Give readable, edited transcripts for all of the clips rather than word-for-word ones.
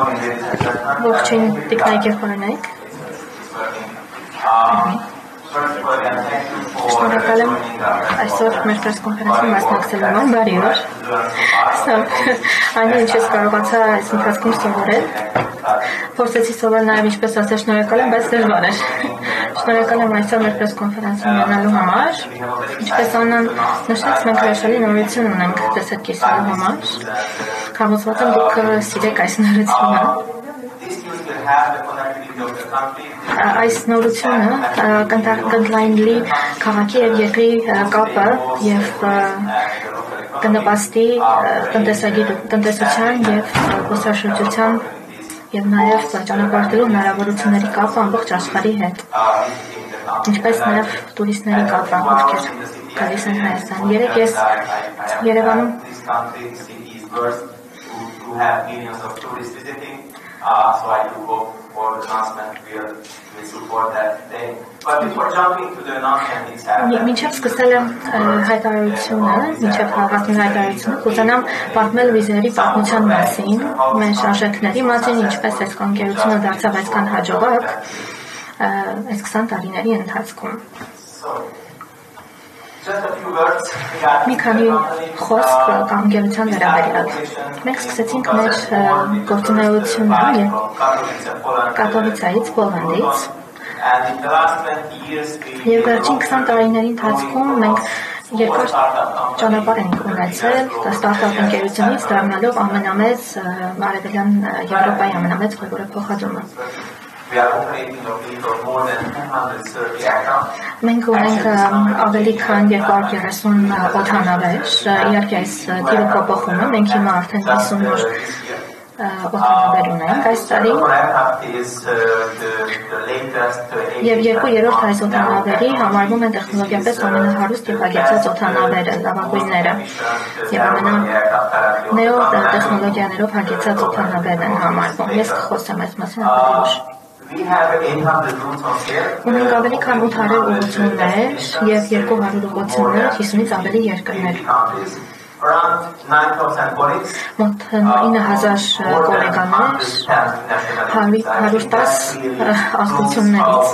Ողջույն տիկնայք և պարոնայք։ Շնորհակալ եմ այսօր մեր պրեսկոնֆերանսին մասնակցելու համար, բարի օր։ Այն ինչ ես կարողացա այս ընթացքում սովորել, փորձեցի սովորել նաև ինչպես ասել շնորհակալ եմ, բայց դժվար էր։ Շնորհակալ եմ այսօր մեր պրեսկոնֆերանսին ունենալու համար։ Ինչպես Աննան նշեց, մենք հրաշալի նորություն ունենք տեսակ կիսելու համար։ Համոզված եմ դուք սիրեք այս նորությունը։ Այս նորությունը կընդլայնի քաղաքի և երկրի կապը և կնպաստի տնտեսության և զբոսաշրջության և նաև ճանապարհորդելու հնարավորությունների կապը ամբողջ աշխարհի հետ, ինչպես նաև տուրիստների կապը, ովքեր գալիս են Հայաստան։ Երեկ ես Երևանում so I do hope for the announcement will support that day. But before jumping to the announcement itself, մինչև սկսել եմ հայտարարությունը, մինչև հավաքնի հայտարարությունը, կուզենամ պատմել վիզերի պատմության մասին, մեր արժեքների մասին, ինչպես այս կողմնակցությունը դարձավ այսքան հաջողակ այս 20 տարիների ընթացքում։ Մի քանի խոսք կողմնակցության վերաբերյալ։ Մենք սկսեցինք մեր գործունեությունը Կատովիցայից, Պոլանդից։ Եվ վերջին 20 տարիների ընթացքում մենք երկար ճանապարհ ենք ունեցել ստարտափ ընկերությունից դառնալով ամենամեծ արևելյան Եվրոպայի ամենամեծ փոխադրումը։ Մենք ունենք ավելի քան 230 օդանավեր, իհարկե այս թիվը փոփոխում է, մենք հիմա արդեն 50 նոր օդանավեր ունենք այս տարի և 2/3 այս օդանավերի համարվում են տեխնոլոգիապես ամենահարուստ և հագեցած օդանավերը, լավագույնները և ամենանեո տեխնոլոգիաներով հագեցած օդանավերն են համարվում։ Ես կխոսեմ այս մասին ավելի ուշ։ Ունենք ավելի քան 800 ուղղություններ և 200 ուղղություններ 50-ից ավելի երկրներ։ Մոտ 9000 գոլեգաներ 110 ազգություններից։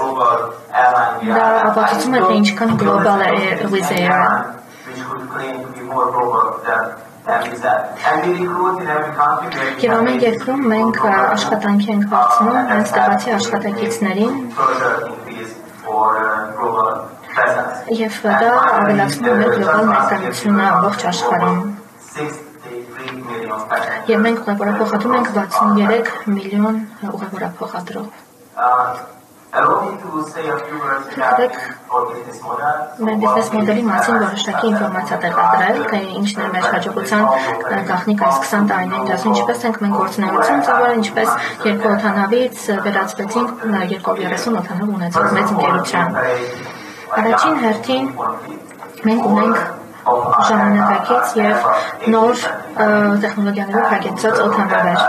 Դա ապացուցում է, թե ինչքան գլոբալ է Wizz Air-ը։ Եվ ամեն երկրում մենք աշխատանքի ենք վարձնում հենց տեղացի աշխատակիցներին և դա ավելացնում է մեր գլոբալ ներկայությունը ամբողջ աշխարհում։ Եվ մենք ուղևորափոխադրում ենք 63 միլիոն ուղևորափոխադրող։ Թողեք մեր բիզնես մոդելի մասին որոշակի ինֆորմացիա տեղադրել, թե ինչն է մեր հաջողության գաղտնիք այս 20 տարիների ընթացքում, ինչպես ենք մենք գործունեություն ծավալել, ինչպես 2 օդանավից վերածվեցինք 230 օդանավ ունեցող մեծ ընկերության։ Առաջին հերթին մենք ունենք ժամանակակից և նոր տեխնոլոգիաներով հագեցած օդանավեր։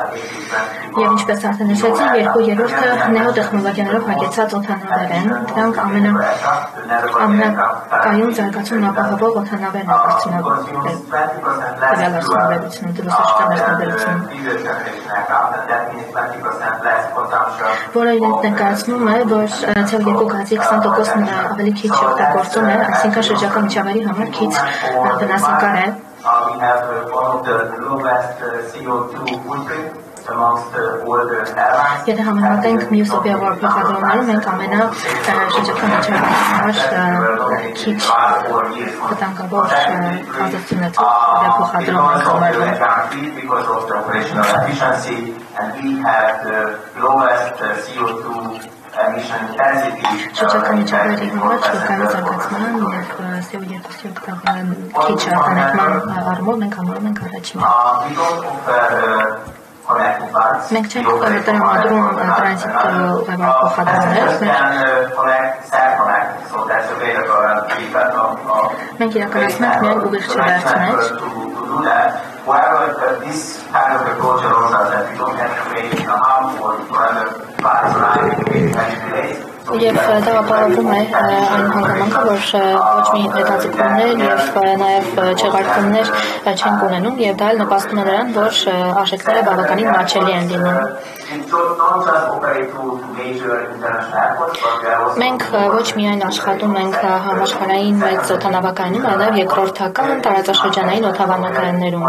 Եվ ինչպես արդեն նշեցի, 2/3 նեո տեխնոլոգիաներով հագեցած օդանավեր են։ Դրանք ամենակայուն զարգացումն ապահովող օդանավերն են արդյունաբերությունը, դրոսաշրջանաբերությունը, որը իրենք ներկայացնում է, որ CO2 գազի 20% ավելի քիչ օգտագործում է, այսինքն շրջակա միջավայրի համար քիչ վնասակար է։ Եթե համեմատենք մյուս օդանավների, մենք շրջակա միջավայրի համար քիչ վտանգավոր ազդեցություն ունեցող օդափոխադրում ենք համարվում։ Շրջակա միջավայրի համար շրջակայի զարգացման և CO2 քիչ արտանետման առումով մենք համարում ենք առաջինը։ Մենք չենք տրամադրում տրանզիտ ուղևորափոխադրումներ, մենք իրականացնում ենք միայն ուղիղ վերջներ։ Եվ դա ապահովում է այն հանգամանքը, որ ոչ մի հետաձգումներ և նաև չեղարկումներ չեն ունենում և դա էլ նպաստում է նրան, որ արժեքները բավականին մատչելի են լինում։ Մենք ոչ միայն աշխատում ենք համաշխարհային մեծ օդանավակայանում, այլև երկրորդական տարածաշրջանային օդանավակայաններում։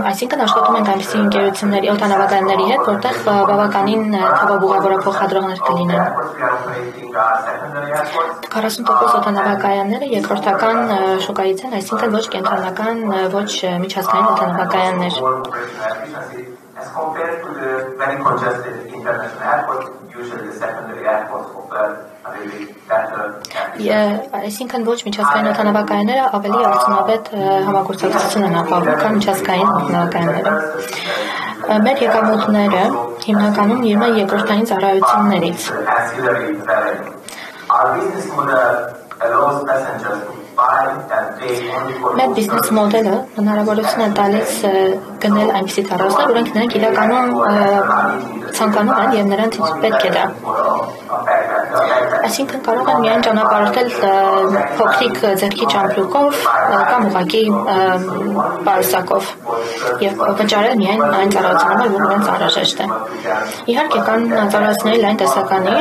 Այսինքն աշխատում ենք այնպիսի ընկերությունների, օդանավակայանների հետ, որտեղ բավականին թվով ուղևորափոխադրողներ կլինեն։ 40% օդանավակայանները երկրորդական շուկայից են, այսինքն ոչ կենտրոնական, ոչ միջազգային օդանավակայաններ։ Այսինքն ոչ միջազգային օդանավակայանները ավելի արդյունավետ համագործակցություն են ապահովում, քան միջազգային օդանավակայանները։ Մեր եկամուտները հիմնականում ելնում են երկրորդային ծառայություններից։ Մեր բիզնես մոդելը հնարավորություն է տալիս գնել այնպիսի ծառայություններ, որոնք նրանք իրականում ցանկանում են և նրանց պետք է դա։ Այսինքն կարող են միայն ճանապարհորդել փոքրիկ ձեռքի ճամպրուկով կամ ուղղակի պարուսակով և վճարել միայն այն ծառայությունները, որ նրանց անհրաժեշտ է։ Իհարկե կան ծառայությունների լայն տեսականի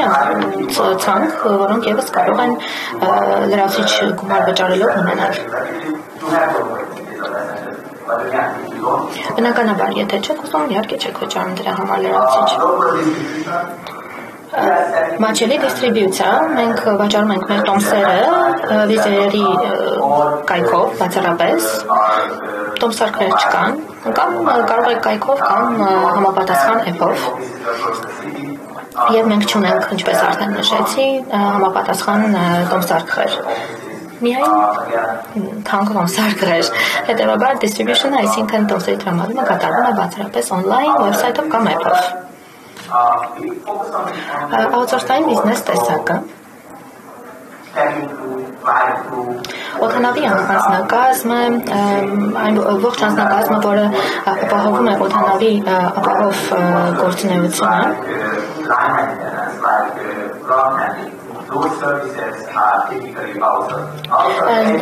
ցանկ, որոնք ևս կարող են լրացուցիչ գումար վճարելով ունենալ։ Բնականաբար, եթե չեք ուզում, իհարկե չեք վճարում դրա համար լրացուցիչ։ Մատչելի դիստրիբյուցիա, մենք վաճառում ենք մեր տոմսերը վիզերի կայքով, բացառապես, տոմսարկներ չկան, կամ կարող եք կայքով կամ համապատասխան էփով։ Եվ մենք չունենք, ինչպես արդեն նշեցի, համապատասխան տոմսարկղեր։ Միայն թանկ տոմսարկղեր։ Հետևաբար distribution-ը, այսինքն տոմսերի տրամադրումը կատարվում է բացառապես on-line website-ով կամ app-ով։ Outsource-ային բիզնես տեսակը օդանավի անձնակազմը, այն ողջ անձնակազմը, որը ապահովում է օդանավի ապահով գործունեությունը,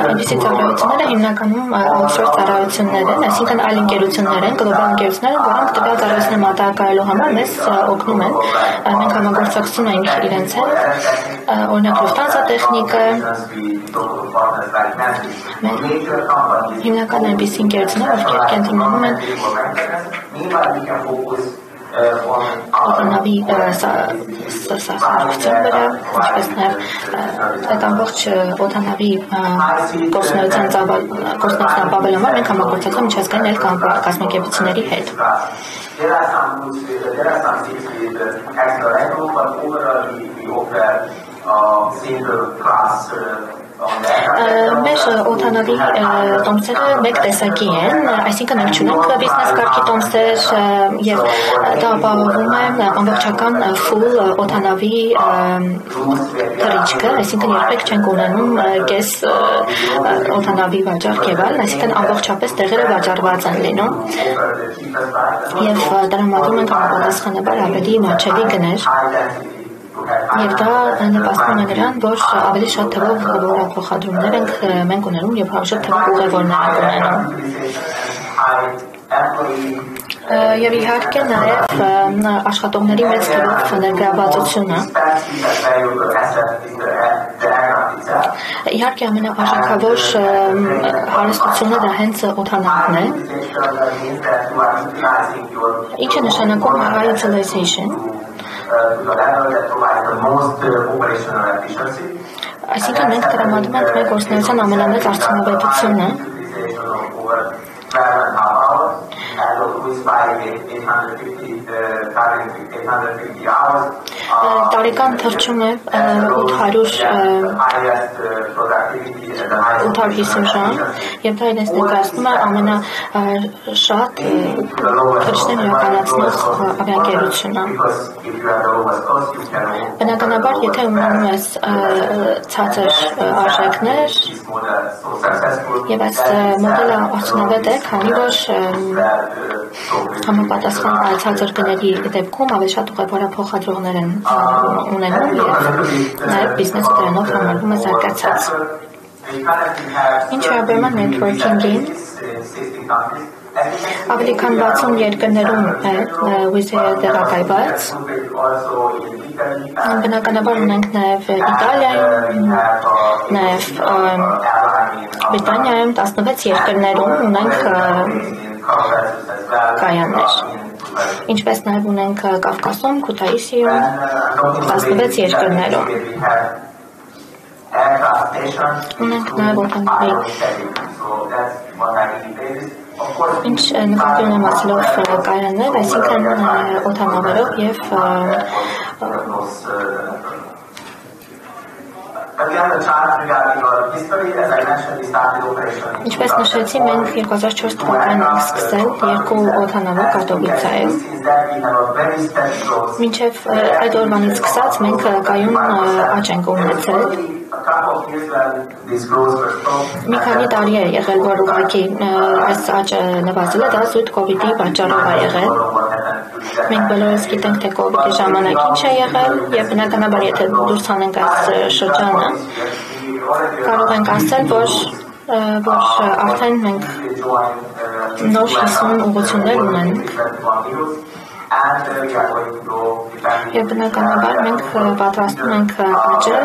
այնպիսի ծառայությունները հիմնականում outsource ծառայություններ են, այսինքն այլ ընկերություններ են, գլոբալ ընկերություններ են, որոնք տվյալ ծառայությունները մատակարարելու համար մեզ օգնում են։ Մենք համագործակցում ենք իրենց հետ, օրինակ Lufthansa տեխնիկը, հիմնական այնպիսի ընկերություններ, ովքեր կենտրոնանում են օդանավի սարքության վրա, ինչպես նաև այդ ամբողջ օդանավի գործունեության ապավելումը մենք համագործակցում միջազգային այլ կազմակերպությունների հետ։ Մեր օդանավի տոմսերը մեկ տեսակի են, այսինքն մենք չունենք բիզնես կարգի տոմսեր և դա ապահովում է ամբողջական full օդանավի թռիչքը, այսինքն երբեք չենք ունենում կես օդանավի վաճառք և այլն, այսինքն ամբողջապես տեղերը վաճառված են լինում և տրամադրում ենք համապատասխանաբար ավելի մատչելի գներ։ Եվ դա նպաստում է նրան, որ ավելի շատ թվով ուղևորափոխադրումներ մենք ունենում և շատ թվով ուղևորներ ենք ունենում։ Եվ իհարկե նաև աշխատողների մեծ թվով ներգրավվածությունը։ Իհարկե ամենաարժեքավոր հարստությունը դա հենց օդանավն է, ինչը նշանակում է high utilization, այսինքն մենք տրամադրում ենք մեր գործունեության ամենամեծ արդյունավետությունը տարեկան թռչում է 850 ժամ և դա իրենց ներկայացնում է ամենաշատ թռիչքներ իրականացնող ավիաընկերությունը։ Բնականաբար, եթե ունենում ես ցածր արժեքներ և այս մոդելը արդյունավետ է, քանի որ համապատասխան ցածր երկրների դեպքում ավելի շատ ուղևորափոխադրողներ են ունենում եւ նաեւ բիզնեսը դրանով համարվում է զարգացած։ Ինչ վերաբերում է networking-ին, ավելի քան 60 երկրներում է Wizz-ը տեղակայված։ Բնականաբար ունենք նաև Իտալիայում, նաև Բրիտանիայում 16 երկրներում ունենք կայաններ։ Ինչպես նաև ունենք Կովկասում, Քութայիսիում 16 երկրներում։ Ունենք նաև օդանավի ինչ նկատի ունեմ ասելով կայաններ, այսինքն օդանավերով եւ Ինչպես նշեցի, մենք 2004 թվականին ենք սկսել երկու օդանավով Կատովիցայում։ Մինչև այդ օրվանից սկսած մենք կայուն աճ ենք ունեցել։ Մի քանի տարի է եղել, որ ուղղակի այս աճը նվազել է, դա զուտ կովիդի պատճառով է եղել։ Մենք բոլորս գիտենք, թե կովիդի ժամանակ ինչ է եղել, եւ բնականաբար եթե դուրս հանենք այս շրջանը, կարող ենք ասել, որ արդեն մենք նոր 50 ուղղություններ ունենք։ Եվ բնականաբար մենք պատրաստում ենք աճել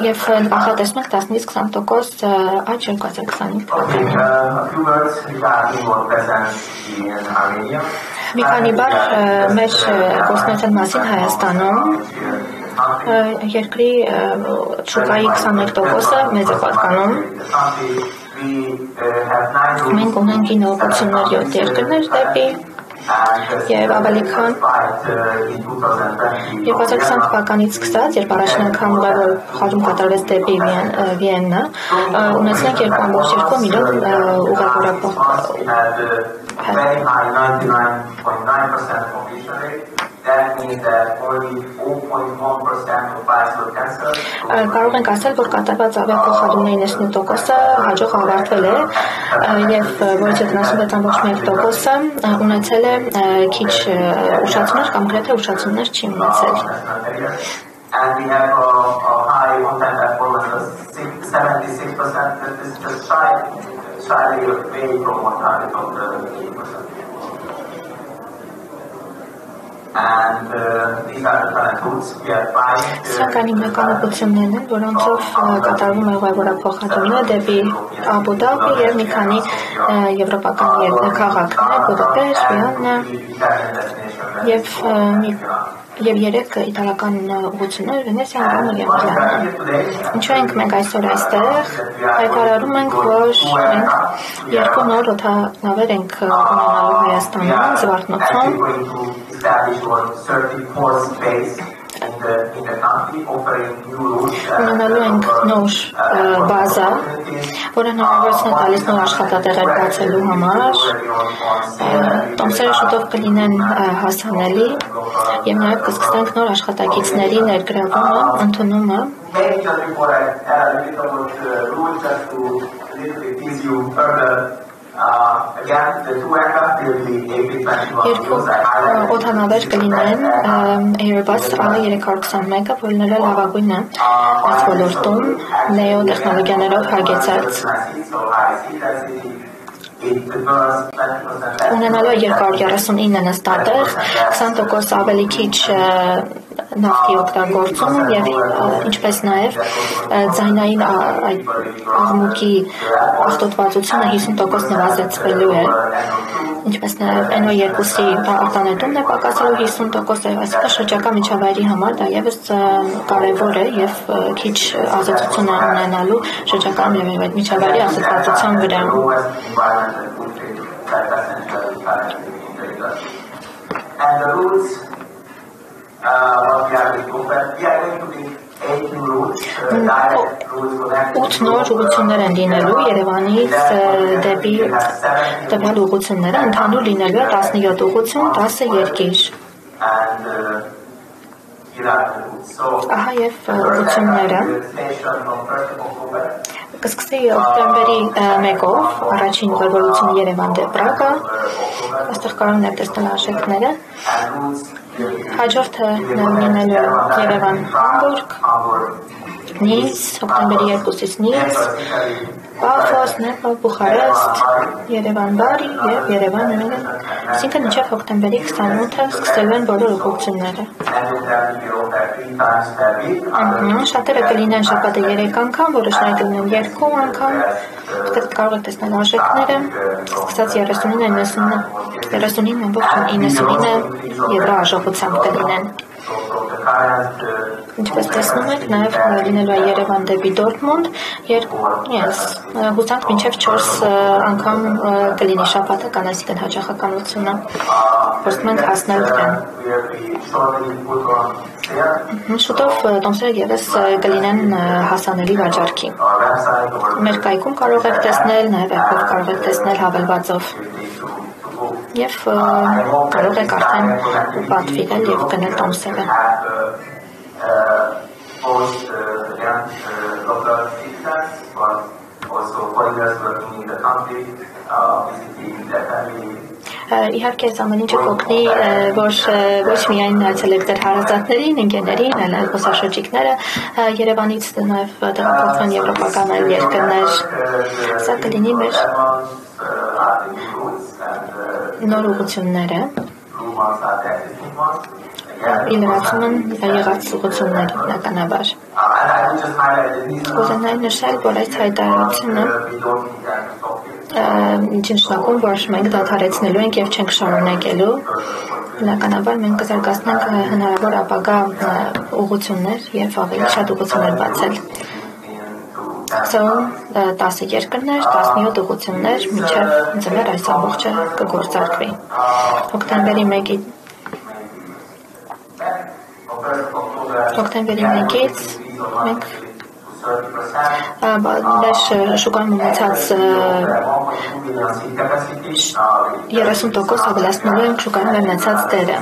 եւ նախատեսում ենք 10-20% աճ 2025 թվականին։ Մի քանի բառ մեր գործունեության մասին Հայաստանում երկրի շուկայի 21%-ը մեզ է պատկանում։ Մենք ունենք ինովացիաներ 7 երկրներ դեպի եւ ավելի քան 2020 թվականից սկսած, երբ առաջին անգամ ուղևոր խաղում կատարվեց դեպի Վիեննա, ունեցանք 2.2 միլիոն Կարող ենք ասել, որ կատարված ավիափոխադրումների 98%-ը հաջող ավարտվել է եւ որից 76.1%-ը ունեցել է քիչ ուշացումներ կամ գրեթե ուշացումներ չի ունեցել։ And we have a high on-time performance, 76%. This is just slightly away from one target of the 80%. Սակայն հիմնական ուղղություններն են, որոնցով կատարվում է ուղևորափոխադրումը դեպի Աբու Դաբի եւ մի քանի եվրոպական քաղաքներ՝ Բուդապեշտ, Վիեննա եւ 3 իտալական ուղղություններ՝ Վենեցիա, Ռոմը եւ Միլան։ Ինչու ենք մենք այսօր այստեղ։ Հայտարարում ենք, որ մենք 2 նոր օդանավեր ենք ունենալու Հայաստանում, Զվարթնոցում։ Ունենալու ենք նոր բազա, որը հնարավորություն է տալիս նոր աշխատատեղեր բացելու համար, տոմսերը շուտով կլինեն հասանելի եւ նաեւ կսկսենք նոր աշխատակիցների ներգրավումը, ընդունումը։ Երկու օդանավեր կլինեն Airbus A321-ը, որն էլ լավագույնը այս ոլորտում նեո տեխնոլոգիաներով հագեցած։ Ունենալու 239 նստատեղ, 20% ավելի քիչ նավթի օգտագործում եւ ինչպես նաեւ ձայնային աղմուկի ախտոտվածությունը 50% նվազեցվելու է։ Ինչպես նաեւ NO2-ի արտանետումն է պակասելու 50%, այսինքն շրջակա միջավայրի համար դա եւս կարեւոր է եւ քիչ ազատություն է ունենալու շրջակա միջավայրի ազատվածության վրա։ And the routes, what we are going to be 8 new routes, direct routes connected. 8 նոր ուղղություններ են լինելու Երևանից դեպի տվյալ ուղղությունները, ընդհանուր լինելու է 17 ուղղություն, 10 երկիր։ Ահա եւ ուղղությունները կսկսի օկտեմբերի 1-ով առաջին ուղևորությունը Երևան դեպի Պրագա, այստեղ կարող եք տեսնել արժեքները, հաջորդը լինելու Երևան Համբուրգ, Նից, օկտեմբերի 2-ից Նից, Պաֆոս, Նեպալ, Բուխարեստ, Երևան Բարի և Երևան Մենը, այսինքն մինչև օկտեմբերի 28-ը սկսելու են բոլոր ուղղությունները։ Շատերը կլինեն շաբաթը 3 անգամ, որոշները կլինեն 2 անգամ, կարող եք տեսնել արժեքները, սկսած 39.99 եվրո արժողությամբ կլինեն։ Ինչպես տեսնում եք, նաև լինելու է Երևան դեպի Դորտմունդ, հուսանք մինչև 4 անգամ կլինի շաբաթը կան, այսինքն հաճախականությունը, որսում ենք հասնել դրան։ Շուտով տոմսերը ևս կլինեն հասանելի վաճառքի։ Մեր կայքում կարող եք տեսնել, նաև էփով կարող եք տեսնել հավելվածով։ Եվ կարող եք արդեն պատվիրել և գնել տոմսերը։ Իհարկե այս ամեն ինչը կօգնի, որ ոչ միայն այցելեք ձեր հարազատներին, ընկերներին, այլ զբոսաշրջիկները Երևանից նաև տեղափոխվեն եվրոպական այլ երկրներ։ Սա կլինի մեր նոր ուղղությունները, իլրացում են եղած ուղղություններ բնականաբար։ Կուզենայի նշել, որ այս հայտարարությունը ինչ նշանակում, որ մենք դադարեցնելու ենք և չենք շարունակելու, բնականաբար մենք կզարգացնենք հնարավոր ապագա ուղղություններ և ավելի շատ ուղղություններ բացել։ 10 երկրներ, 17 ուղղություններ, մինչև ձմեռ այս ամբողջը կգործարկվի։ Օկտեմբերի 1-ից մենք շուկայում ունեցած 30% ավելացնելու ենք շուկայում ունեցած դերը։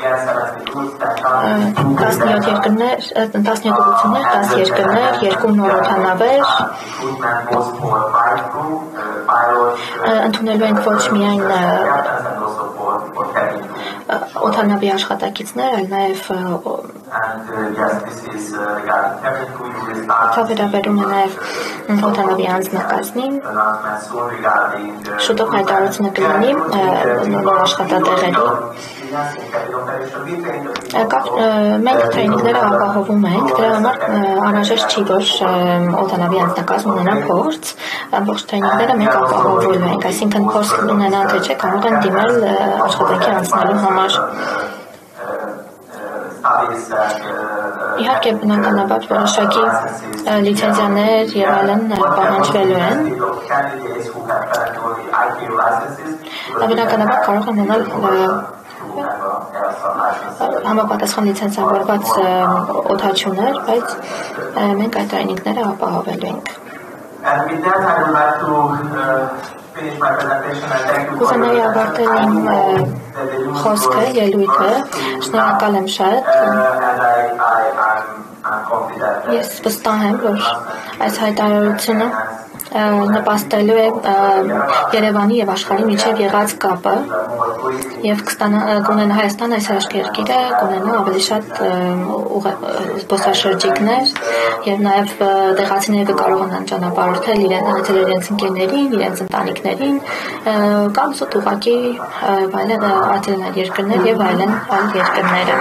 17 երկրներ, 17 ուղղություններ, 10 երկրներ, 2 նոր օդանավեր, ընդունելու ենք ոչ միայն օդանավի աշխատակիցներ, այլ նաև դա վերաբերում է նաև օդանավի անձնակազմին, շուտով հայտարարությունը կլինի նոր աշխատատեղերի։ Մենք տրեյնինգները ապահովում ենք, դրա համար անհրաժեշտ չի, որ օդանավի անձնակազմ ունենա փորձ, ամբողջ տրեյնինգները մենք ապահովելու ենք, այսինքն փորձ ունենան թե չէ կարող են դիմել աշխատանքի անցնելու համար։ Իհարկե բնականաբար որոշակի լիցենզիաներ և այլն պահանջվելու են։ Բնականաբար կարող են ունենալ համապատասխան լիցենզավորված օդաչուներ, բայց մենք այդ տրեյնինգները ապահովելու ենք։ Կուզենայի ավարտել իմ խոսքը, ելույթը, շնորհակալ եմ շատ։ Ես վստահ եմ, որ այս հայտարարությունը նպաստելու է Երևանի և աշխարհի միջև եղած կապը և կունենա Հայաստան այս երկիրը կունենա ավելի շատ զբոսաշրջիկներ և նաև տեղացիները կկարողանան ճանապարհորդել իրենց ընկերներին, իրենց ընտանիքներին կամ զուտ ուղղակի այլ երկրներ և այլ երկրները։